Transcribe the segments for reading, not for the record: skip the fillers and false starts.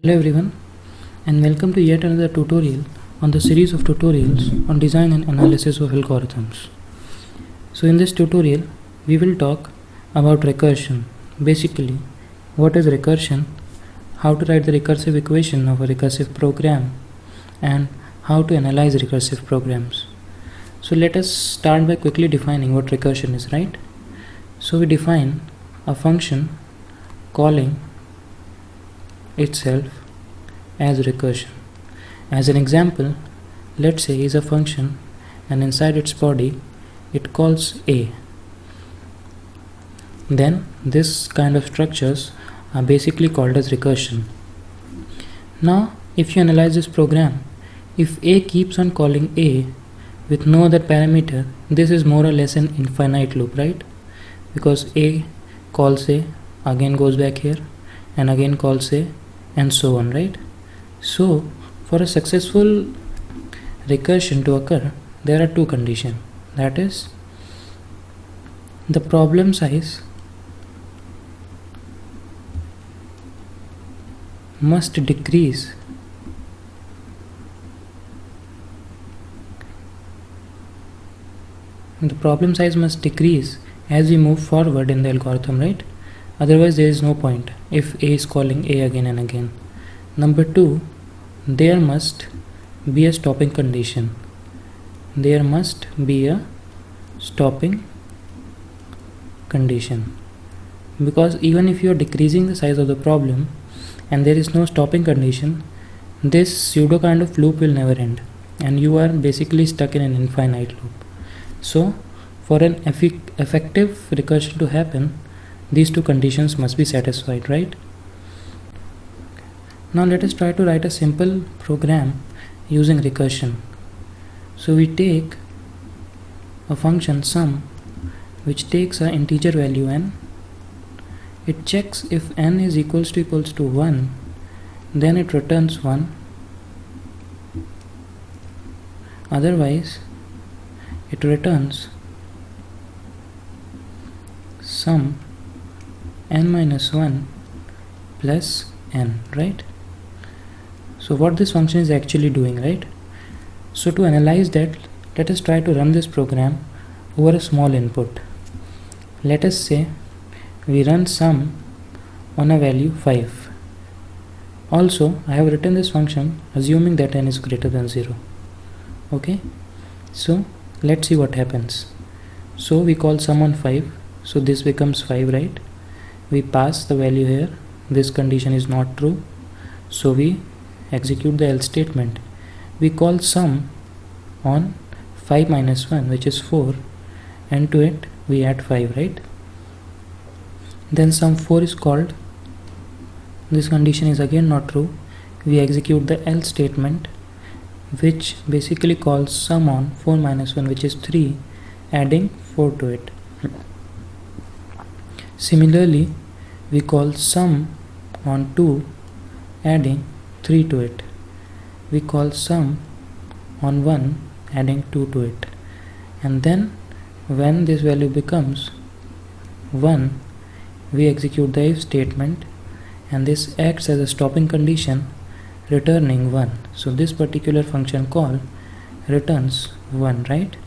Everyone, and welcome to yet another tutorial on the series of tutorials on design and analysis of algorithms. So in this tutorial we will talk about recursion. Basically, what is recursion, how to write the recursive equation of a recursive program, and how to analyze recursive programs. So let us start by quickly defining what recursion is, right? So we define a function calling itself as recursion. As an example, let's say is a function and inside its body it calls a. Then this kind of structures are basically called as recursion. Now if you analyze this program, if a keeps on calling a with no other parameter, this is more or less an infinite loop, right? Because a calls a, again goes back here, and again calls a, and so on, right? So for a successful recursion to occur, there are two conditions. That is, the problem size must decrease as we move forward in the algorithm, right? Otherwise there is no point if a is calling a again and again. Number two, there must be a stopping condition. There must be a stopping condition, because even if you are decreasing the size of the problem and there is no stopping condition, this pseudo kind of loop will never end and you are basically stuck in an infinite loop. So for an effective recursion to happen, these two conditions must be satisfied, right? Now let us try to write a simple program using recursion. So we take a function sum which takes an integer value n. It checks if n is equals to 1, then it returns 1. Otherwise it returns sum n minus 1 plus n, right? So what this function is actually doing, right? So to analyze that, let us try to run this program over a small input. Let us say we run sum on a value 5. Also I have written this function assuming that n is greater than 0. Okay, so let's see what happens. So we call sum on 5, so this becomes 5, right? We pass the value here, this condition is not true, so we execute the else statement. We call sum on 5 minus 1, which is 4, and to it we add 5, right? Then sum 4 is called, this condition is again not true, we execute the else statement, which basically calls sum on 4 minus 1, which is 3, adding 4 to it. Similarly, we call sum on 2, adding 3 to it. We call sum on 1, adding 2 to it. And then when this value becomes 1, we execute the if statement, and this acts as a stopping condition, returning 1. So this particular function call returns 1, right?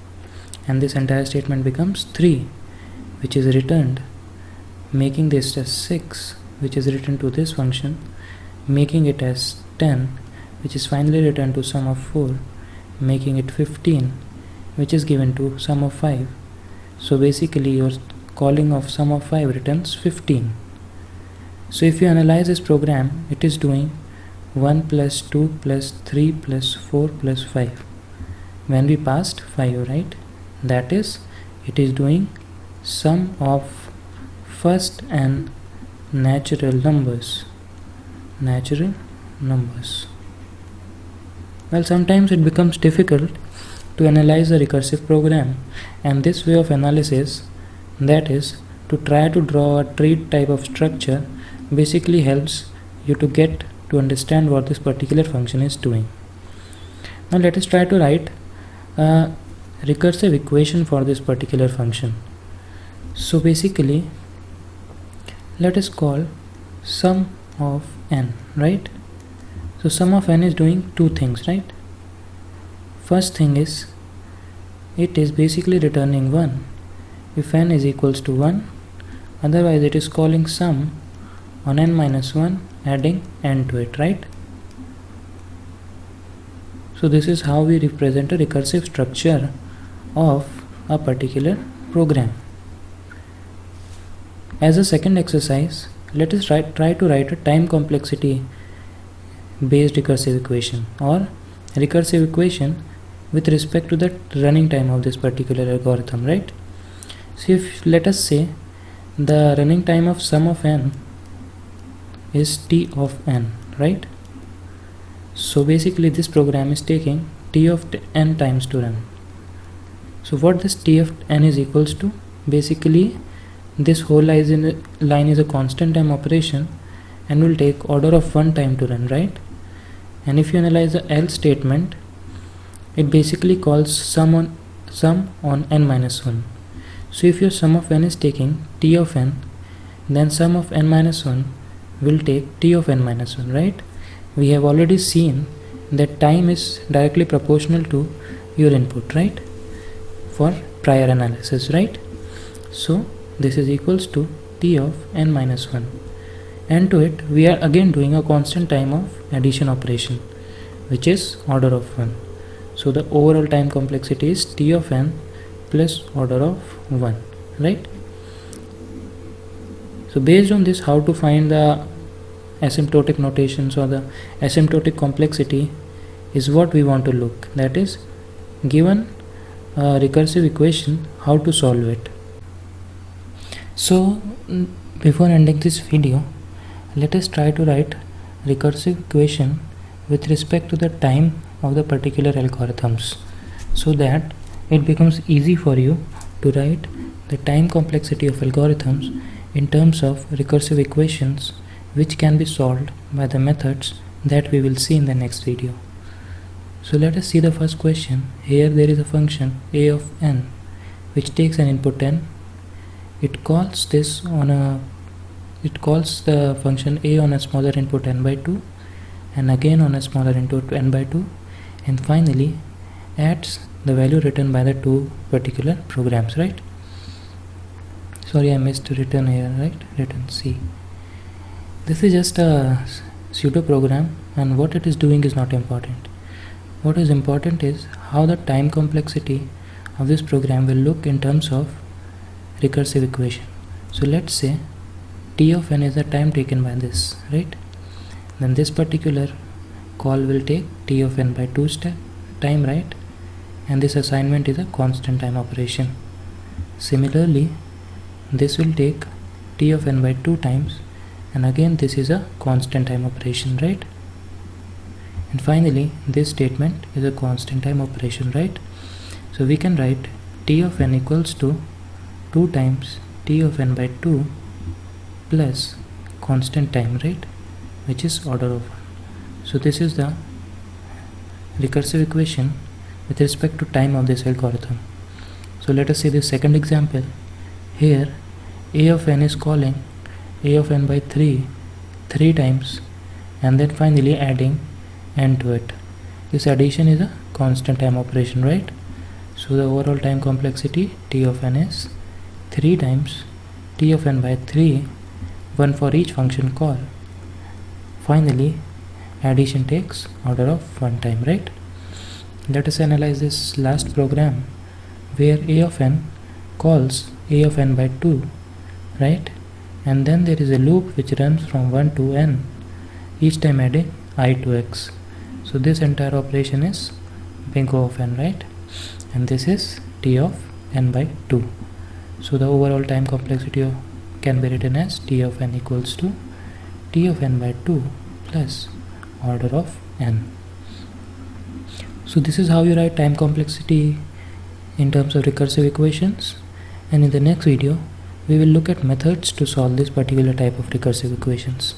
And this entire statement becomes 3, which is returned, making this as 6, which is written to this function, making it as 10, which is finally returned to sum of 4, making it 15, which is given to sum of 5. So basically your calling of sum of 5 returns 15. So if you analyze this program, it is doing 1 plus 2 plus 3 plus 4 plus 5 when we passed 5, right? That is, it is doing sum of first and natural numbers. Well, sometimes it becomes difficult to analyze a recursive program, and this way of analysis, that is to try to draw a tree type of structure, basically helps you to get to understand what this particular function is doing. Now let us try to write a recursive equation for this particular function. So basically let us call sum of n, right? So sum of n is doing two things, right? First thing is, it is basically returning 1 if n is equals to 1, otherwise it is calling sum on n minus 1 adding n to it, right? So this is how we represent a recursive structure of a particular program. As a second exercise, let us try to write a time complexity based recursive equation or recursive equation with respect to the running time of this particular algorithm, right? So if let us say the running time of sum of n is t of n, right? So basically this program is taking t of n times to run. So what this t of n is equals to, basically this whole line is a constant time operation and will take order of 1 time to run, right? And if you analyze the else statement, it basically calls sum on n minus 1. So if your sum of n is taking t of n, then sum of n minus 1 will take t of n minus 1, right? We have already seen that time is directly proportional to your input, right? For prior analysis, right? So this is equals to t of n minus 1, and to it we are again doing a constant time of addition operation, which is order of 1. So the overall time complexity is t of n plus order of 1, right? So based on this, how to find the asymptotic notations or the asymptotic complexity is what we want to look. That is, given a recursive equation, how to solve it. So before ending this video, let us try to write recursive equation with respect to the time of the particular algorithms, so that it becomes easy for you to write the time complexity of algorithms in terms of recursive equations, which can be solved by the methods that we will see in the next video. So let us see the first question. Here there is a function a of n which takes an input n. It calls the function a on a smaller input n by 2, and again on a smaller input n by 2, and finally adds the value written by the two particular programs, right? Sorry, I missed return here, right? Return C. This is just a pseudo program, and what it is doing is not important. What is important is how the time complexity of this program will look in terms of recursive equation. So let's say t of n is the time taken by this, right? Then this particular call will take t of n by 2 time, right? And this assignment is a constant time operation. Similarly, this will take t of n by 2 times, and again this is a constant time operation, right? And finally this statement is a constant time operation, right? So we can write t of n equals to 2 times t of n by 2 plus constant time, right, which is order of 1. So this is the recursive equation with respect to time of this algorithm. So let us see the second example. Here a of n is calling a of n by 3 times, and then finally adding n to it. This addition is a constant time operation, right? So the overall time complexity t of n is 3 times t of n by 3, 1 for each function call. Finally addition takes order of 1 time, right? Let us analyze this last program where a of n calls a of n by 2, right? And then there is a loop which runs from 1 to n, each time adding I to x. So this entire operation is bingo of n, right? And this is t of n by 2. So the overall time complexity can be written as t of n equals to t of n by 2 plus order of n. So this is how you write time complexity in terms of recursive equations, and in the next video we will look at methods to solve this particular type of recursive equations.